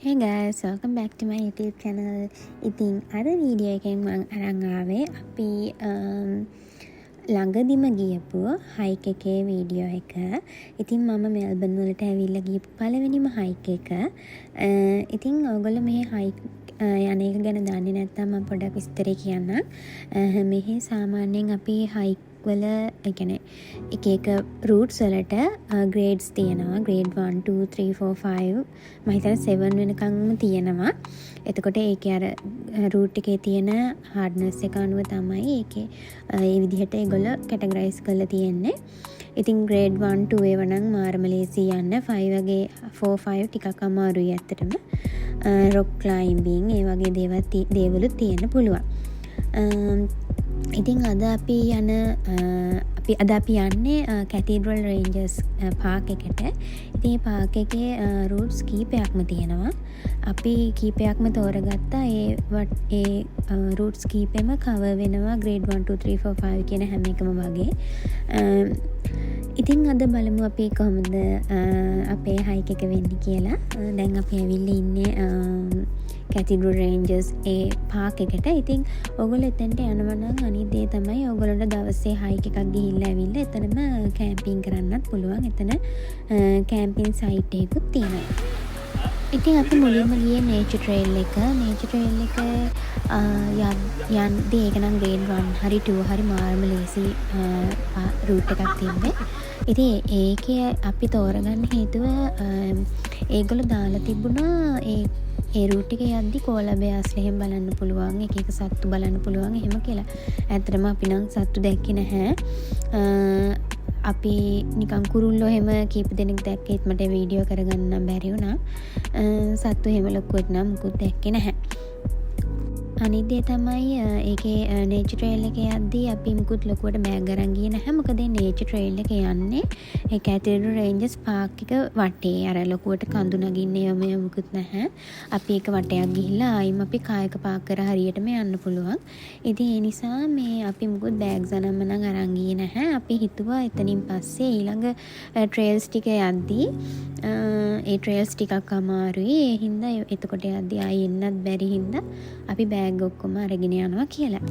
Hey guys, welcome back to my YouTube channel. ඉතින් අර video එකෙන් මම අරන් ආවේ අපි ළඟදිම ගියපු හයික් එකේ වීඩියෝ එක. ඉතින් මම මෙල්බන් වලට ඇවිල්ලා ගියපු පළවෙනිම හයික් එක. ඉතින් ඔයගොල්ලෝ මේ හයික් යන එක ගැන දන්නේ නැත්නම් මම පොඩ්ඩක් විස්තරේ කියන්නම්. මෙහි සාමාන්‍යයෙන් අපි හයික් වල ඒ කියන්නේ එක එක රූට්ස් වලට ග්‍රේඩ්ස් තියෙනවා. ග්‍රේඩ් 1 2 3 4 5 මම හිතන්නේ 7 වෙනකන්ම තියෙනවා. එතකොට ඒකේ අර රූට් එකේ තියෙන හાર્ඩ්නස් එක අනුව තමයි ඒකේ ඒ විදිහට ඒගොල්ලෝ කැටගරයිස් කරලා තියෙන්නේ. ඉතින් ග්‍රේඩ් 1 2 ඒවා නම් මාරම ලේසි යන්න. 5 වගේ 4 5 ටිකක් අමාරුයි ඇත්තටම. රොක් ක්ලයිම්බින් ඒ වගේ දේවලුත් තියෙන්න පුළුවන්. ඉතින් අද අපි යන්නේ කැතිඩ්‍රල් රේන්ජර්ස් පාක් එකට. ඉතින් මේ පාක් එකේ රූට්ස් කීපයක්ම තියෙනවා. අපි කීපයක්ම තෝරගත්තා. ඒ රූට්ස් කීපෙම කවර් වෙනවා ග්‍රේඩ් 1 2 3 4 5 කියන හැම එකම වගේ. ඉතින් අද බලමු අපි කොහොමද අපේ හයික් එක වෙන්නේ කියලා. දැන් අපි ඇවිල්ලා ඉන්නේ කැතිඩ්‍රල් රේන්ජර්ස් ඒ පාක් එකට. ඉතින් ඔයගොල්ලෝ එතනට යනවා නම් අනිත් දේ තමයි ඔයගොල්ලන්ට දවසේ හයික් එකක් ගිහිල්ලා ඇවිල්ලා එතනම කැම්පින් කරන්නත් පුළුවන්. එතන කැම්පින් සයිට් එකකුත් තියෙනවා. ඉතින් අපි මුලින්ම ගියේ නේචර් ට්‍රේල් එක. නේචර් ට්‍රේල් එක යද්දී ඒක නම් ග්‍රේඩ් 1 හරි 2 හරි මාර්ම ලේසි රූට් එකක් තිබ්බේ. ඉතින් ඒකේ අපි තෝරගන්න හේතුව ඒගොල්ලෝ දාලා තිබුණා ඒ රූට් එකේ යද්දි කෝලා බෑස්ලා එහෙම බලන්න පුළුවන්, එක එක සත්තු බලන්න පුළුවන් එහෙම කියලා. ඇත්තටම අපි නම් සත්තු දැක්කේ නැහැ. අපි නිකන් කුරුල්ලෝ එහෙම කීප දෙනෙක් දැක්කේත් මට වීඩියෝ කරගන්න බැරි වුණා. සත්තු එහෙම ලොකුවට නම් මුකුත් දැක්කේ නැහැ. අනිත් දේ තමයි ඒකේ නේචර් ට්‍රේල් එකේ යද්දී අපි මුකුත් ලොකුවට බෑග් අරන් ගියේ නැහැ. මොකද මේ නේචර් ට්‍රේල් එක යන්නේ ඒ කැතිඩ්‍රල් රේන්ජර්ස් පාක් එක වටේ. අර ලොකුවට කඳු නගින්නේ යම මුකුත් නැහැ. අපි ඒක වටයක් ගිහිල්ලා ආයිම අපි කායක පාක් කර හරියටම යන්න පුළුවන්. ඉතින් ඒ නිසා මේ අපි මුකුත් බෑග්ස් අරන්ම නම් අරන් ගියේ නැහැ. අපි හිතුවා එතනින් පස්සේ ඊළඟ ට්‍රේල්ස් ටික යද්දී ඒ ට්‍රේල්ස් ටිකක් අමාරුයි. ඒ හින්දා එතකොට යද්දී ආයි එන්නත් බැරි හින්දා අපි බෑග් ඔක්කොම අරගෙන යනවා කියලා.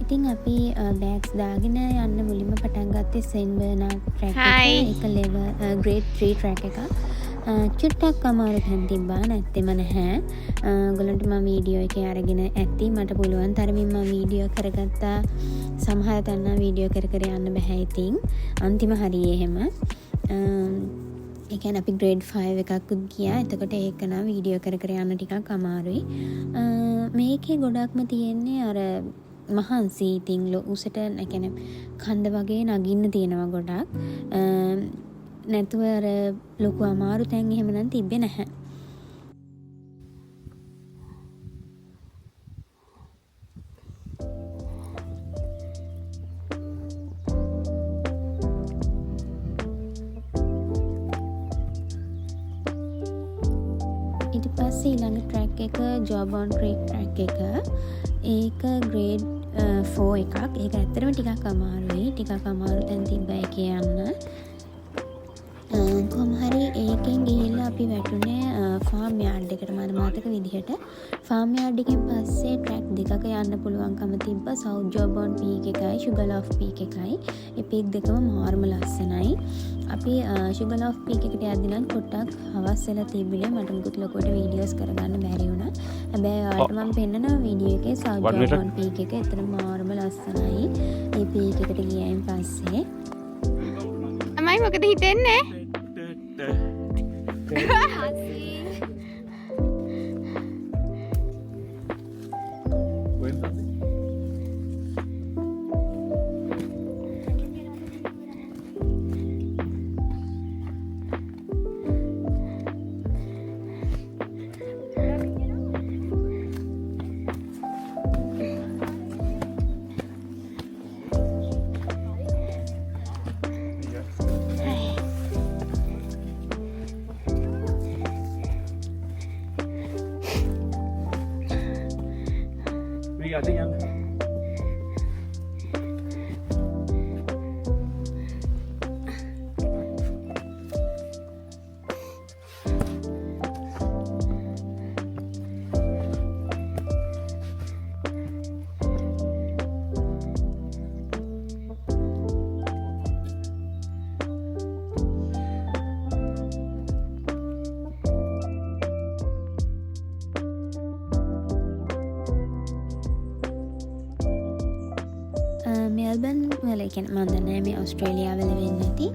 ඉතින් අපි බෑග්ස් දාගෙන යන්න මුලින්ම පටන් ගත්තේ සෙන් බර්නාඩ් ට්‍රැක් එක. ඒක ලෙවල් ග්‍රේඩ් 3 ට්‍රැක් එකක්. චුට්ටක් අමාරු තැන් තිබ්බා නැත්තෙම නැහැ. ඔයගොල්ලන්ට මම වීඩියෝ එකේ අරගෙන ඇත්ති. මට පුළුවන් තරමින් මම වීඩියෝ කරගත්තා. සමහර තැන් නම් වීඩියෝ කර යන්න බෑ. ඉතින් අන්තිම හරියේ එහෙම. ඒ කියන්නේ අපි ග්‍රේඩ් 5 එකකුත් ගියා. එතකොට ඒක නම් වීඩියෝ කර යන්න ටිකක් අමාරුයි. මේකේ ගොඩක්ම තියෙන්නේ අර මහන්සි. ඉතින් උසට නැකන කන්ද වගේ නගින්න තියෙනවා ගොඩක්. නැතුව අර ලොකු අමාරු තැන් එහෙම නම් තිබ්බේ නැහැ. ඊට පස්සේ ඊළඟ ට්‍රැක් එක ජොබොන් ක්‍රීක් ට්‍රැක් එක. ඒක ග්‍රේඩ් ෆෝ එකක්. ඒක ඇත්තටම ටිකක් අමාරුයි. ටිකක් අමාරු තැන් තිබ්බයි කියන්න. කොහොම හරි ඒකෙන් ගිහිල්ලා අපි වැටුනේ ෆාම් යාඩ් එකට මට මතක විදිහට. ෆාම් යාඩ් එකෙන් පස්සේ ට්‍රැක් දෙකක යන්න පුළුවන්කම තිබ්බා. සවුත් ජෝබෝන් පීක් එකයි ෂුගර්ලෝෆ් පීක් එකයි. ඒ පීක් දෙකම මාර්ම ලස්සනයි. අපි ෂුගර්ලෝෆ් පීක් එකට යද්දී නම් පොඩ්ඩක් හවස් වෙලා තිබුණේ. මට මුකුත් ලොකුවට වීඩියෝස් කරගන්න බැරි වුණා. හැබැයි ඔයාලට මම පෙන්නනවා වීඩියෝ එකේ සවුත් ජෝබෝන් පීක් එක. එතන මාර්ම ලස්සනයි. ඒ පීක් එකට ගියයින් පස්සේ තමයි මොකද හිතෙන්නේ? ada yang මෙල්බන් වල කියන්නේ මම දන්නේ මේ ඕස්ට්‍රේලියාව වල වෙන්නේ නැති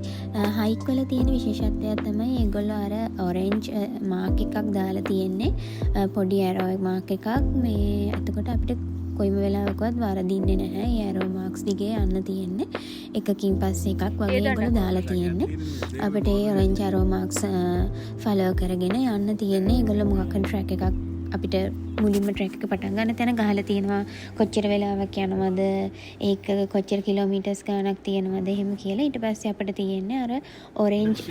හයික් වල තියෙන විශේෂත්වයක් තමයි ඒගොල්ලෝ අර ඔරෙන්ජ් මාක් එකක් දාලා තියෙන්නේ පොඩි ඇරෝ මාක් එකක් මේ එතකොට අපිට කොයිම වෙලාවකවත් වරදින්නේ නැහැ. ඒ ඇරෝ මාක්ස් දිගේ යන්න තියෙන්නේ. එකකින් පස්සේ එකක් වගේ ඒගොල්ලෝ දාලා තියෙන්නේ. අපිට ඒ ඔරෙන්ජ් ඇරෝ මාක්ස් ෆලෝ කරගෙන යන්න තියෙන්නේ. ඒගොල්ලෝ මොකක් හරි ට්‍රැක් එකක් අපිට මුලින්ම ට්‍රැක් එක පටන් ගන්න තැන ගහලා තියෙනවා කොච්චර වෙලාවක් යනවද ඒක කොච්චර කිලෝමීටර්ස් ගාණක් තියෙනවද එහෙම කියලා. ඊට පස්සේ අපිට තියෙන්නේ අර ඔරෙන්ජ්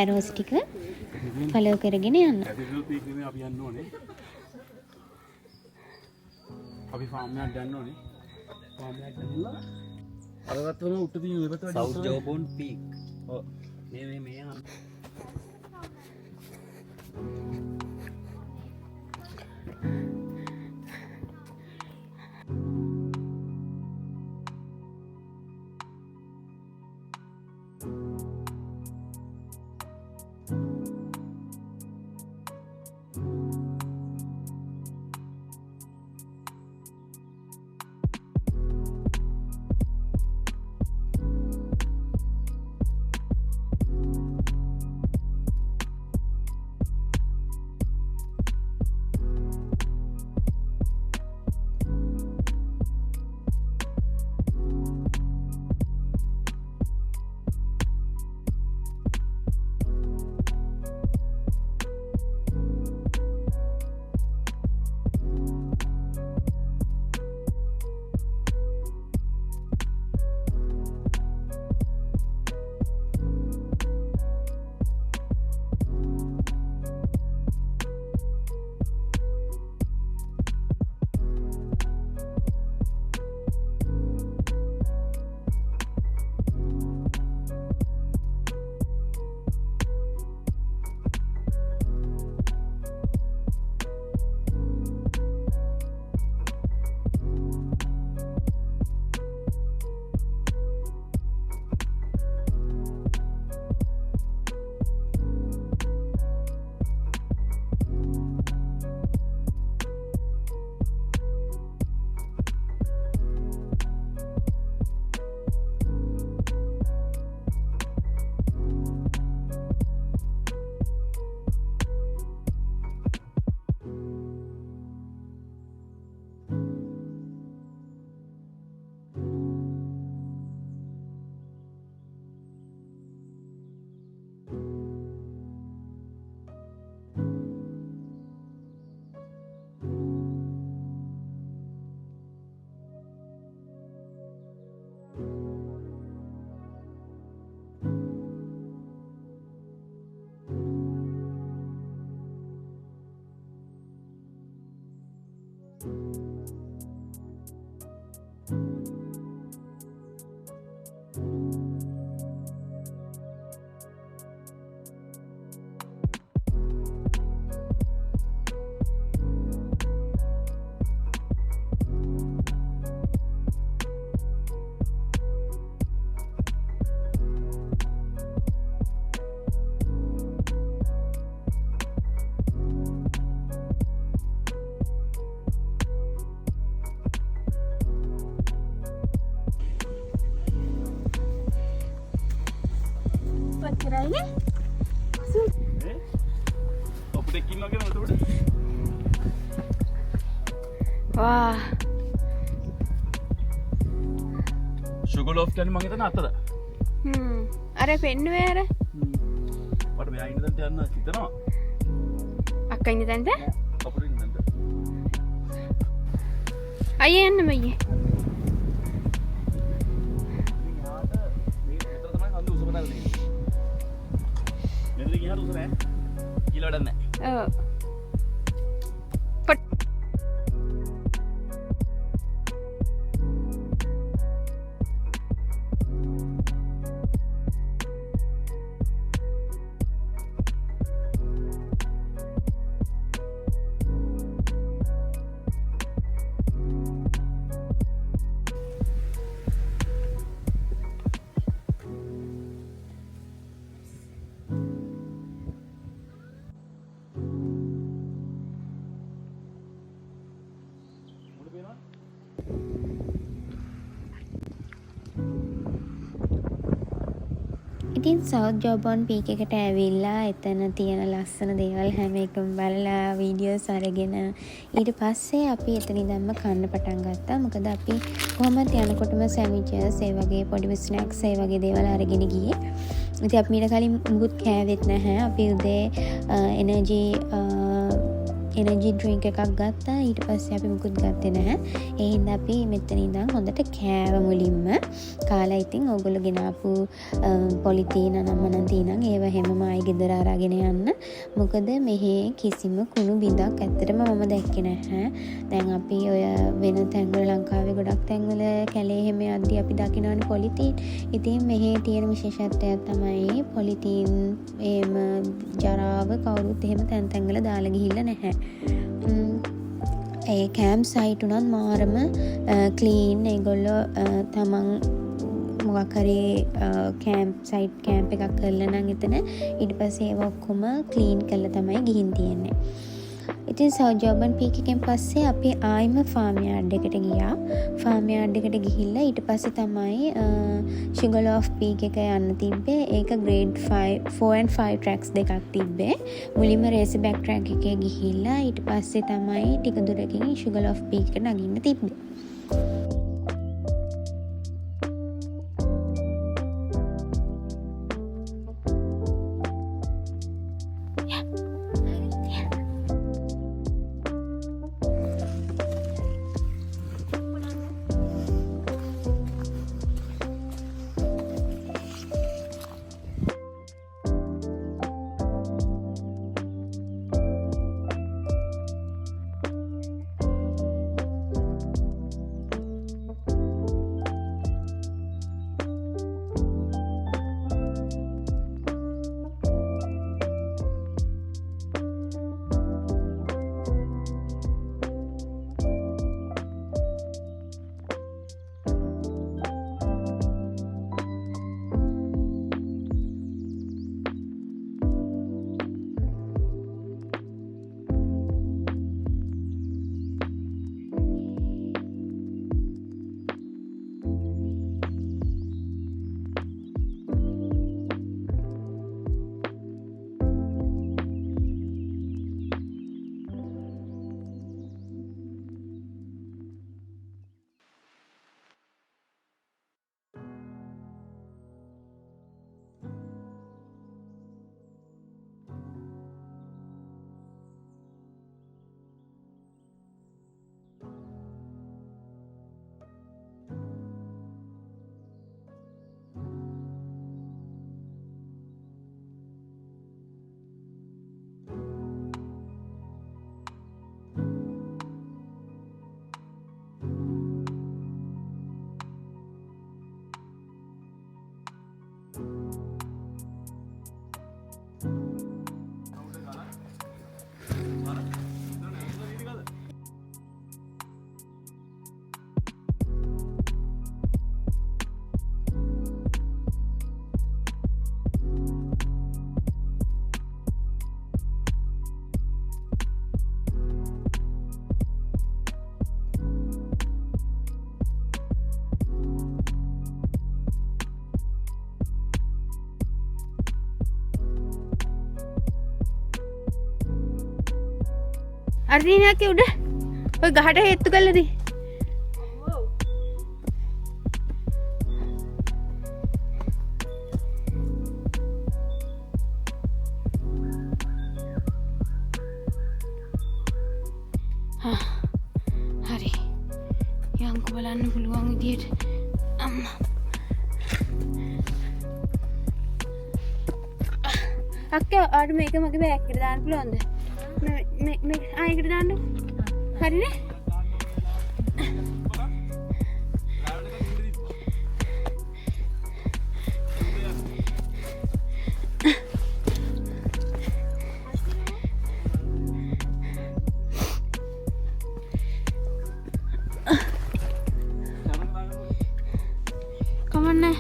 ඇරෝස් ටික ෆලෝ කරගෙන යන්න. අපි යන්න ඕනේ. අපි ෆාම් එකක් ගන්න ඕනේ. ෆාම් එකක් ගන්නලා අරවත් වල උඩ තියෙන ඉවත සවුත් ජෝබෝන් පීක්. ඔව්. මේ යන්න. කරයිනේ අපිට එක්කින්නවා කියලා එතකොට වා sugar loaf කියන්නේ මම හිතන අතද අර පෙන්නුවේ අර මට මෙයා ඉන්න තැනට යන්න හිතනවා අක්කා ඉන්න තැනට අපිට ඉන්න තැනට අයියා යන්න මයියේ ඔව් ඉතින් සවුත් ජෝබෝන් පීක් එකට ඇවිල්ලා එතන තියෙන ලස්සන දේවල් හැම එකම බලලා වීඩියෝස් අරගෙන ඊට පස්සේ අපි එතන ඉඳන්ම කන්න පටන් ගත්තා. මොකද අපි කොහොමද යනකොටම සෑන්ඩ්විචස් ඒ වගේ පොඩි ස්නැක්ස් ඒ වගේ දේවල් අරගෙන ගියේ. ඉතින් අපි ඊට කලින් මුකුත් කෑවෙත් නැහැ. අපි උදේ එනර්ජි ඩ්‍රින්ක් එකක් ගත්තා. ඊට පස්සේ අපි මුකුත් ගත්තේ නැහැ. ඒ හින්දා අපි මෙතන ඉඳන් හොඳට කෑව මුලින්ම. කාලා ඉතින් ඕගොල්ලෝ ගෙනාපු පොලිතීන නම් තියෙනම් ඒව හැමම ආයි ගෙදර අරගෙන යන්න. මොකද මෙහි කිසිම කුණු බිඳක් ඇත්තටම මම දැක්කේ නැහැ. දැන් අපි ඔය වෙන තැන්වල ලංකාවේ ගොඩක් තැන්වල කැලේ හැම යද්දී අපි දකිනවනේ පොලිතීන්. ඉතින් මෙහි තියෙන විශේෂත්වයක් තමයි පොලිතීන් එහෙම ජරාව කවුරුත් එහෙම තැන් වල දාලා ගිහිල්ලා නැහැ. ඒ කැම්ප් සයිට් උනත් මාරම ක්ලීන්. ඒගොල්ලෝ තමන් මොකක් හරි කැම්ප් එකක් කරලා නම් එතන ඊට පස්සේ ඒව ඔක්කොම ක්ලීන් කරලා තමයි ගිහින් තියෙන්නේ. ඉතින් සවුත් ජෝබෝන් පීක් එකෙන් පස්සේ අපි ආයිම ෆාම් යාඩ් එකට ගියා. ෆාම් යාඩ් එකට ගිහිල්ලා ඊට පස්සේ තමයි sugar loaf පීක් එක යන්න තිබ්බේ. ඒක grade 4 and 5 tracks දෙකක් තිබ්බේ. මුලින්ම race back track එකේ ගිහිල්ලා ඊට පස්සේ තමයි ටික දුරකින් sugar loaf පීක් එක නගින්න තිබ්බේ. අර දිනයක් උඩ ඔය ගහට හේතු කළද? හරි. යන්කෝ බලන්න පුළුවන් විදියට අම්මා. අක්කා ආඩ මේක මගේ බෑග් එකට දාන්න පුළුවන්ද? මේ ආයෙකට දාන්න. හරිනේ? කමන්නේ.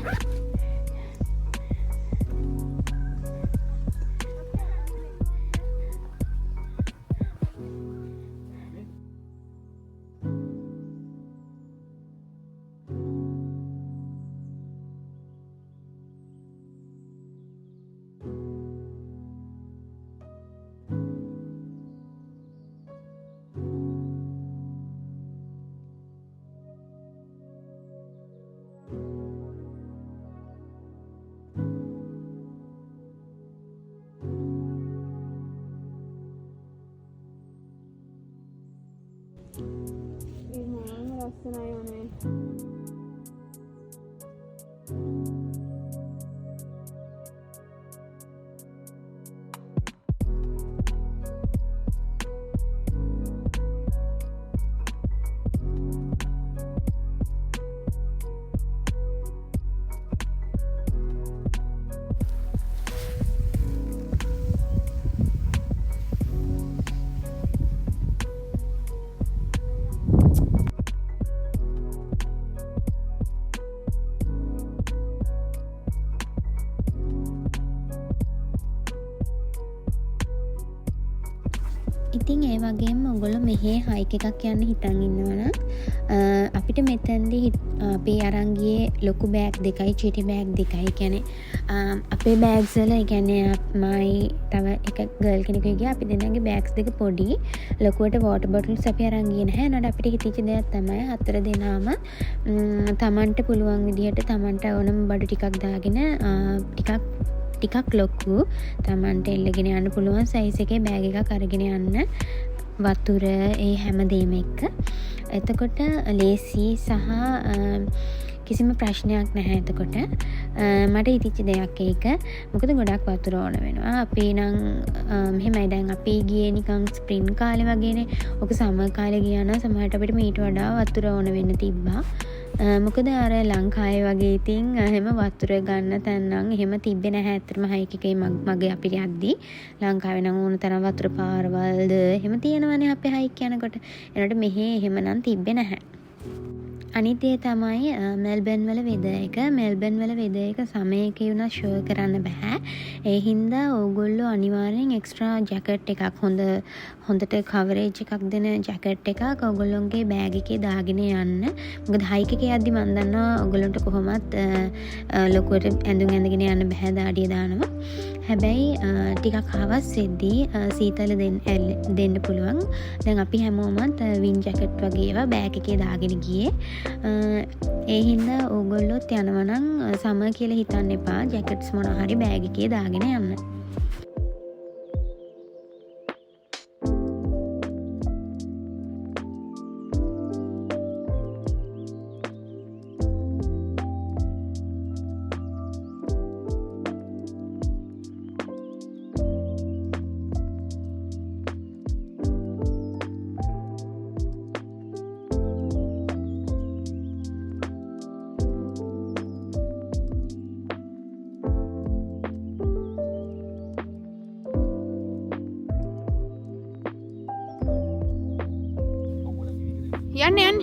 ලස්සනයි ඕනේ. ඉතින් ඒ වගේම ඔයගොල්ලෝ මෙහි හයික් එකක් යන්න හිතන් ඉන්නවනම් අපිට මෙතෙන්දී අපි අරන් ගියේ ලොකු බෑග් දෙකයි චීටි බෑග් දෙකයි. කියන්නේ අපේ බෑග්ස් වල කියන්නේ මයි තව එක ගර්ල් කෙනෙකුගේ ගියා අපි දෙන්නගේ බෑග්ස් දෙක පොඩි. ලොකුවට වෝටර් බොටල්ස් අපි අරන් ගියේ නැහැ. නේද අපිට හිතෙච්ච දෙයක් තමයි හතර දෙනාම තමන්ට පුළුවන් විදිහට තමන්ට ඕනම බඩු ටිකක් දාගෙන ටිකක් ලොකු තමන්ට එල්ලගෙන යන්න පුළුවන් සයිස් එකේ බෑග් එකක් අරගෙන යන්න වතුර ඒ හැමදේම එක්ක. එතකොට ලේසි සහ කිසිම ප්‍රශ්නයක් නැහැ. එතකොට මට හිතිච්ච දෙයක් ඒක. මොකද ගොඩක් වතුර ඕන වෙනවා. අපි නම් මෙහෙමයි දැන් අපි ගියේ නිකන් ස්ප්‍රින් කාලේ වගේනේ. ඔක සමර් කාලේ ගියා නම් සමහරට අපිට මීට වඩා වතුර ඕන වෙන්න තිබ්බා. මොකද අර ලංකාවේ වගේ ඉතින් එහෙම වතුර ගන්න තැන් නම් එහෙම තිබ්බේ නැහැ. ඇත්තටම හයික් එකේ මගේ අපිට යද්දි ලංකාවේ නම් ඕන තරම් වතුර පාරවල්ද එහෙම තියෙනවනේ අපේ හයික් යනකොට. එනකොට මෙහි එහෙම නම් තිබ්බේ නැහැ. අනිත් ඒ තමයි මෙල්බන් වල වෙදර් එක. මෙල්බන් වල වෙදර් එක සමයක වුණා ෂෝ කරන්න බෑ. ඒ හින්දා ඕගොල්ලෝ අනිවාර්යෙන් එක්ස්ට්‍රා ජැකට් එකක් හොඳට කවරේජ් එකක් දෙන ජැකට් එකක් ඕගොල්ලොන්ගේ බෑග් එකේ දාගෙන යන්න. මොකද හයික් එකේ යද්දි මම දන්නවා ඕගොල්ලන්ට කොහොමත් ලොකුවට ඇඳුම් ඇඳගෙන යන්න බෑ දාඩිය දානවා. හැබැයි ටිකක් හවස් වෙද්දී සීතල දෙන්න පුළුවන්. දැන් අපි හැමෝමත් වින් ජැකට් වගේ ඒවා බෑග් එකේ දාගෙන ගියේ. ඒ හින්දා ඕගොල්ලොත් යනවා නම් සමර් කියලා හිතන්න එපා. ජැකට්ස් මොනවා හරි බෑග් එකේ දාගෙන යන්න. යන්න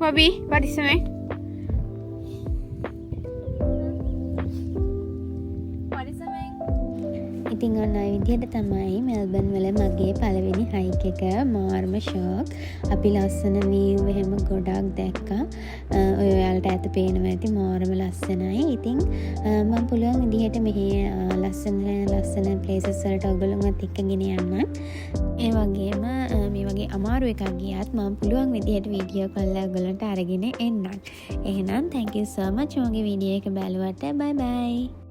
බබි පරිස්සමෙන්. ඉතින් ඔන්න ඔය විදිහට තමයි මෙල්බන් වල මගේ පළවෙනි හයික් හයික් එක මාර්ම ෂෝක්. අපි ලස්සන වීව් එහෙම ගොඩක් දැක්කා. ඔය ඔයාලට ඇත පේනවා ඇති මාර්ම ලස්සනයි. ඉතින් මම පුළුවන් විදිහට මෙහි ලස්සන ප්ලේසස් වලට ඔයගොල්ලොන්වත් එක්කගෙන යන්න. ඒ වගේම මේ වගේ අමාරු එකක් ගියත් මම පුළුවන් විදිහට වීඩියෝ කරලා ඔයගොල්ලන්ට අරගෙන එන්නම්. එහෙනම් thank you so much මගේ වීඩියෝ එක බලුවට. bye bye.